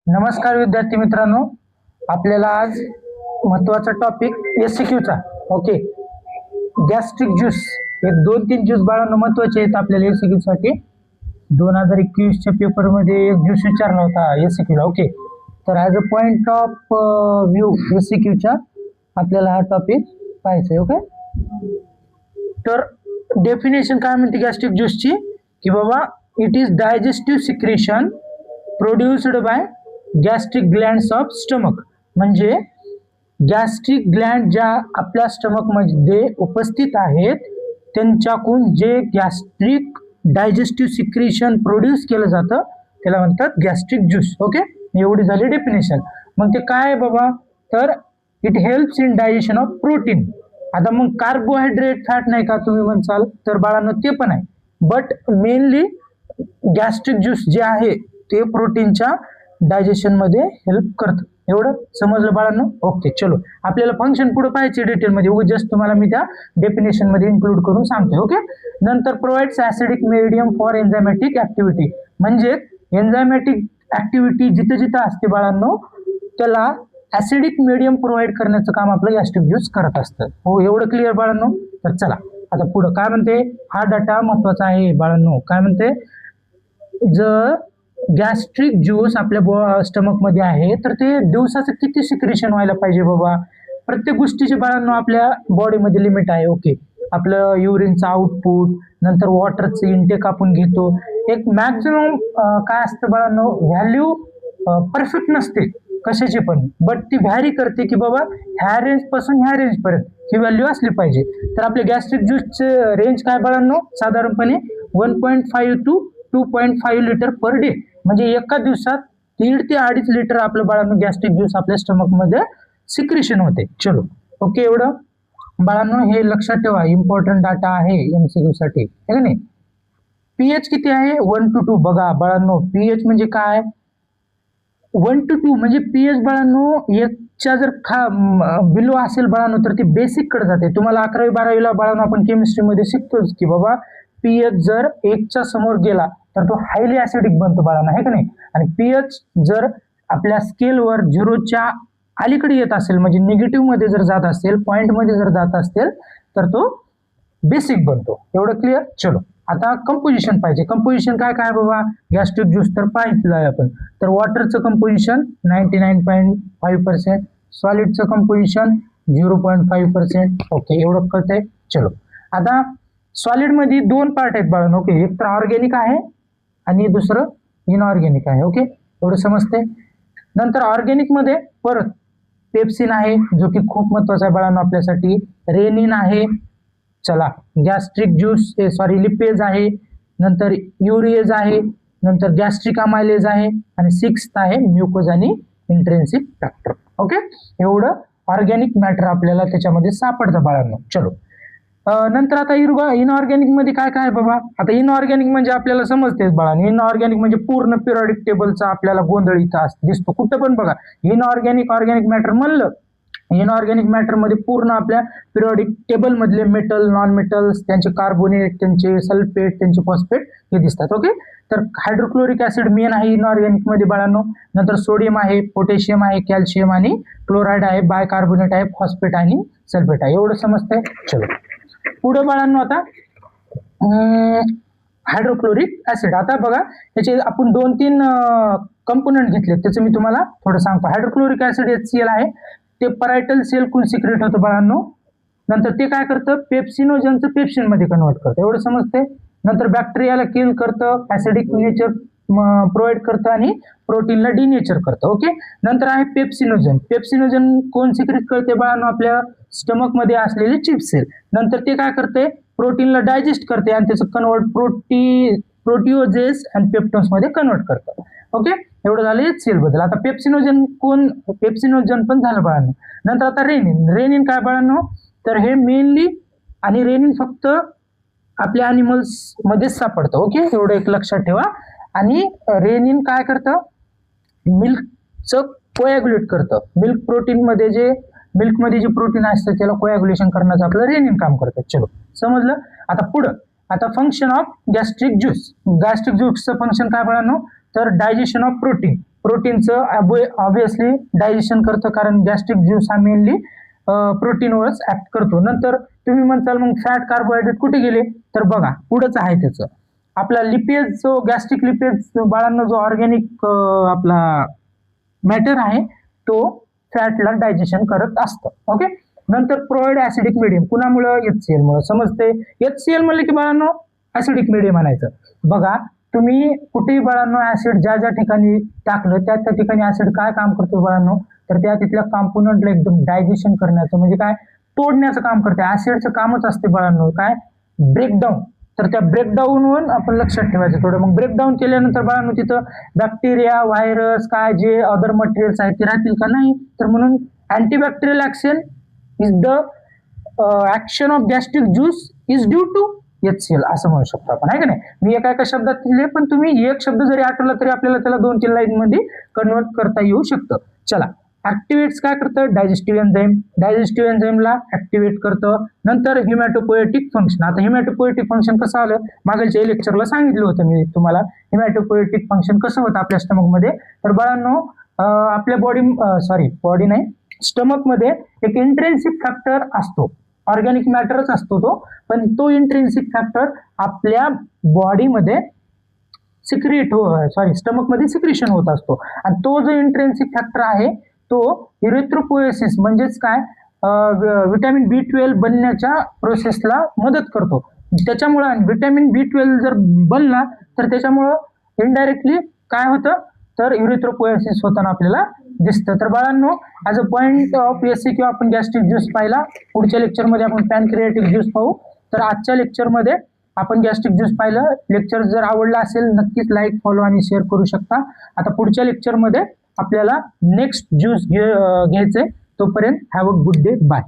नमस्कार विद्यार्थी मित्रांनो, आपल्याला आज महत्वाचा टॉपिक एससीक्यूचा ओके गॅस्ट्रिक ज्यूस एक 2-3 ज्यूस बाळांना महत्वाचे आहेत आपल्याला एससीक्यू साठी. 2021 च्या पेपर मध्ये एक ज्यूस विचारला होता एससीक्यूला. ओके, तर as a point of view एससीक्यूच्या आपल्याला हा टॉपिक पाहायचा आहे. ओके, तर डेफिनेशन काय म्हणते गॅस्ट्रिक ज्यूसची की बाबा it is digestive secretion produced by gastric glands of stomach. म्हणजे गॅस्ट्रिक ग्लँड ज्या आपल्या स्टमक मध्ये उपस्थित आहेत त्यांच्याकडून जे गॅस्ट्रिक डायजेस्टिव्ह सिक्रेशन प्रोड्यूस केलं जातं त्याला म्हणतात गॅस्ट्रिक ज्यूस. ओके, एवढी झाली डेफिनेशन. मग ते काय आहे बाबा, तर it helps in digestion of protein. आता मग कार्बोहायड्रेट फॅट नाही का तुम्ही म्हणसाल, तर बाळांनो ते पण आहे, बट मेनली गॅस्ट्रिक ज्यूस जे आहे ते प्रोटीनच्या डायजेशन मध्ये हेल्प करतं. एवढं समजलं बाळांनो? ओके, चलो आपल्याला फंक्शन पुढे पाहायचे डिटेलमध्ये, जस्ट तुम्हाला मी त्या डेफिनेशन मध्ये इन्क्लूड करून सांगते. ओके, नंतर provides acidic medium for enzymatic activity. म्हणजे एन्झायमॅटिक ऍक्टिव्हिटी जिथे जिथे असते बाळांनो त्याला ऍसिडिक मीडियम प्रोव्हाइड करण्याचं काम आपलं गॅस्ट्रिक ज्यूस करत असतं. हो, एवढं क्लिअर बाळांनो? तर चला आता पुढं काय म्हणते, हा डाटा महत्वाचा आहे बाळांनो. काय म्हणते, जर गॅस्ट्रिक ज्यूस आपल्या स्टमक मध्ये आहे तर ते दिवसाचं किती सिक्रेशन व्हायला पाहिजे बाबा. प्रत्येक गोष्टीचे बाळांनो आपल्या बॉडीमध्ये लिमिट आहे. ओके, आपलं युरिनचं आउटपुट, नंतर वॉटरचं इनटेक आपण घेतो, एक मॅक्झिमम काय असतं बाळांनो, व्हॅल्यू परफेक्ट नसते कशाची पण, बट ती व्हॅरी करते की बाबा ह्या रेंज पासून ह्या रेंज पर्यंत ही व्हॅल्यू असली पाहिजे. तर आपले गॅस्ट्रिक ज्यूसचे रेंज काय बाळांनो, साधारणपणे 1.5 to 2.5 लिटर पर डे. म्हणजे एका दिवसात 1.5 ते 2.5 लिटर आपलं बाळांनो गॅस्ट्रिक ज्यूस आपल्या स्टमक मध्ये सिक्रेशन होते. चलो ओके, एवढं बाळांनो हे लक्षात ठेवा, इम्पॉर्टंट डाटा आहे एमसीक्यू साठी, है नाही. पीएच किती आहे, 1 to 2. बघा बाळांनो, पीएच म्हणजे काय, 1 to 2 म्हणजे पीएच बाळांनो एकच्या जर बिलो असेल बाळांनो तर ती बेसिक कडे जाते. तुम्हाला 11वी-12वीला बाळांनो आपण केमिस्ट्रीमध्ये शिकतोच की बाबा पीएच जर 1च्या समोर गेला तर तो हायली ऍसिडिक बनतो बाळांना, आहे का नाही. आणि पीएच जर आपल्या स्केलवर 0च्या अलीकडे येत असेल म्हणजे निगेटिव्ह मध्ये जर जात असेल, पॉइंट मध्ये जर जात असेल तर तो बेसिक बनतो. एवढं क्लिअर? चलो आता कंपोजिशन पाहिजे. कंपोजिशन काय काय बाबा गॅस्ट्रिक ज्यूस तर पाहिलं आहे आपण. तर वॉटरचं कंपोजिशन 99.5%, सॉलिडचं कंपोजिशन 0.5%. ओके, एवढं कळतंय. चलो आता सॉलिड मध्ये 2 पार्ट आहेत बाळांनो. ओके, एक तर ऑर्गॅनिक आहे आणि दुसरं इनऑर्गॅनिक आहे. ओके, एवढं समजते. नंतर ऑर्गॅनिक मध्ये परत पेप्सिन आहे जो की खूप महत्वाचा आहे बाळांनो आपल्यासाठी, रेनिन आहे, चला गॅस्ट्रिक ज्यूस लिपेज आहे, नंतर युरिएज आहे, नंतर गॅस्ट्रिक अमायलेज आहे आणि 6th आहे म्युकोज आणि इंट्रिन्सिक फॅक्टर. ओके, एवढं ऑर्गॅनिक मॅटर आपल्याला त्याच्यामध्ये सापडतं बाळांनो. चलो नंतर आता इनऑर्गॅनिक मध्ये काय काय बाबा. आता इनऑर्गॅनिक म्हणजे आपल्याला समजतेच बाळांनो, इनऑर्गॅनिक म्हणजे पूर्ण पिरियडिक टेबलचा आपल्याला गोंधळ इथं दिसतो कुठं पण. बघा इनऑर्गॅनिक ऑर्गॅनिक मॅटर म्हणलं, इनऑर्गॅनिक मॅटर मध्ये पूर्ण आपल्या पिरियडिक टेबल मधले मेटल, नॉन मेटल्स, त्यांचे कार्बोनेट, त्यांचे सल्फेट, त्यांचे फॉस्फेट हे दिसतात. ओके, तर हायड्रोक्लोरिक ऍसिड मेन आहे इनऑर्गॅनिक मध्ये बाळांनो. नंतर सोडियम आहे, पोटॅशियम आहे, कॅल्शियम आणि क्लोराईड आहे, बायकार्बोनेट आहे, फॉस्फेट आणि सल्फेट आहे. एवढं समजतंय. चलो पुढे बाळांनो आता हायड्रोक्लोरिक ऍसिड. आता बघा त्याचे आपण 2-3 कंपोनंट घेतले, त्याचं मी तुम्हाला थोडं सांगतो. हायड्रोक्लोरिक ऍसिड HCl आहे, ते परायटल सेल कुल सिक्रेट होतं बाळांनो. नंतर ते काय करतं, पेप्सिनोजनचं पेप्सिन मध्ये कन्वर्ट करतं. एवढं समजते. नंतर बॅक्टेरियाला किल करतं, ऍसिडिक नेचर प्रोव्हाइड करतं आणि प्रोटीनला डिनेचर करतं. ओके, नंतर आहे पेप्सिनोजन. पेप्सिनोजन कोण सिक्रेट करते बाळांनो, आपल्या स्टमक मध्ये असलेले चिप्स सेल. नंतर ते काय करते, प्रोटीनला डायजेस्ट करते आणि त्याचं कन्वर्ट प्रोटिओजेस आणि पेप्टोन्स मध्ये कन्वर्ट करतं. ओके, एवढं झालं HCl बद्दल. आता पेप्सिनोजन कोण, पेप्सिनोजन पण झालं बाळांनो. नंतर आता रेनिन. रेनिन काय बाळांनो, तर हे मेनली आणि रेनिन फक्त आपल्या अॅनिमल्स मध्येच सापडतं. ओके, एवढं एक लक्षात ठेवा. आणि रेनिन काय करतं, मिल्कचं कोॲग्युलेट करतं. मिल्क प्रोटीन मध्ये जे मिल्कमध्ये जे प्रोटीन असतं त्याला कोॲग्युलेशन करण्याचं आपलं रेनिन काम करतं. चलो समजलं. आता पुढं आता function of gastric juice. Gastric ज्यूसचं फंक्शन काय बाळांनो, तर डायजेशन ऑफ प्रोटीन. प्रोटीनचं ऑब्विसली डायजेशन करतं, कारण गॅस्ट्रिक ज्यूस हा मेनली प्रोटीनवरच ऍक्ट करतो. नंतर तुम्ही म्हणताल मग फॅट कार्बोहायड्रेट कुठे गेले, तर बघा पुढंच आहे त्याचं. आपला लिपेज जो गॅस्ट्रिक लिपेज बाळांना जो ऑर्गॅनिक आपला मॅटर आहे तो फॅटला डायजेशन करत असतं. ओके. नंतर प्रोव्हाइड ऍसिडिक मिडियम कुणामुळं, HCl मुळे. समजते HCl म्हणलं की बाळांनो ऍसिडिक मिडियम म्हणायचं. बघा तुम्ही कुठेही बाळांनो ऍसिड ज्या ज्या ठिकाणी टाकलं त्या त्या ठिकाणी ऍसिड काय काम करतो बाळांनो, तर त्या तिथल्या कॉम्पोनंटला एकदम डायजेशन करण्याचं म्हणजे काय तोडण्याचं काम करते. ऍसिडचं कामच असते बाळांनो काय ब्रेकडाऊन. तर त्या ब्रेकडाऊनवर आपण लक्षात ठेवायचं थोडं. मग ब्रेकडाऊन केल्यानंतर बाळांनो तिथं बॅक्टेरिया व्हायरस काय जे अदर मटेरियल्स आहेत ते राहतील का, नाही. तर म्हणून antibacterial action is the action of gastric juice is due to HCl असं म्हणू शकतो आपण, आहे का नाही. मी एका एका शब्दात दिले, पण तुम्ही एक शब्द जरी आठवला तरी आपल्याला त्याला 2-3 लाईन मध्ये कन्वर्ट करता येऊ शकतं. चला, ऍक्टिव्हेट्स काय करतं, डायजेस्टिव्ह एन्झाईम. डायजेस्टिव्ह एन्झाईमला ऍक्टिव्हेट करतं. नंतर हिमॅटोपोएटिक फंक्शन. आता हिमॅटोपोएटिक फंक्शन कसं आलं, मागच्या लेक्चरला सांगितलं होतं मी तुम्हाला हिमॅटोपोएटिक फंक्शन कसं होतं आपल्या स्टमकमध्ये. तर बाळांनो आपल्या बॉडी नाही, स्टमक मध्ये एक इंट्रेन्सिक फॅक्टर असतो, ऑर्गॅनिक मॅटरच असतो तो, पण तो इंट्रेन्सिक फॅक्टर आपल्या बॉडीमध्ये स्टमक मध्ये सिक्रिशन होत असतो. आणि तो जो इंट्रेन्सिक फॅक्टर आहे तो इरिथ्रोपोएसिस म्हणजेच काय व्हिटॅमिन B12 बनण्याच्या प्रोसेसला मदत करतो. त्याच्यामुळे व्हिटॅमिन B12 जर बनला तर त्याच्यामुळं इनडायरेक्टली काय होतं, तर इरिथ्रोपोएसिस होताना आपल्याला दिसतं. तर बाळांनो as a point of SCQ आपण गॅस्ट्रिक ज्यूस पाहिला. पुढच्या लेक्चरमध्ये आपण पॅनक्रियाटिक ज्यूस पाहू. तर आजच्या लेक्चरमध्ये आपण गॅस्ट्रिक ज्यूस पाहिलं. लेक्चर जर आवडला असेल नक्कीच लाईक, फॉलो आणि शेअर करू शकता. आता पुढच्या लेक्चरमध्ये आपल्याला नेक्स्ट ज्यूस घ्यायचंय. तोपर्यंत have a good day. Bye.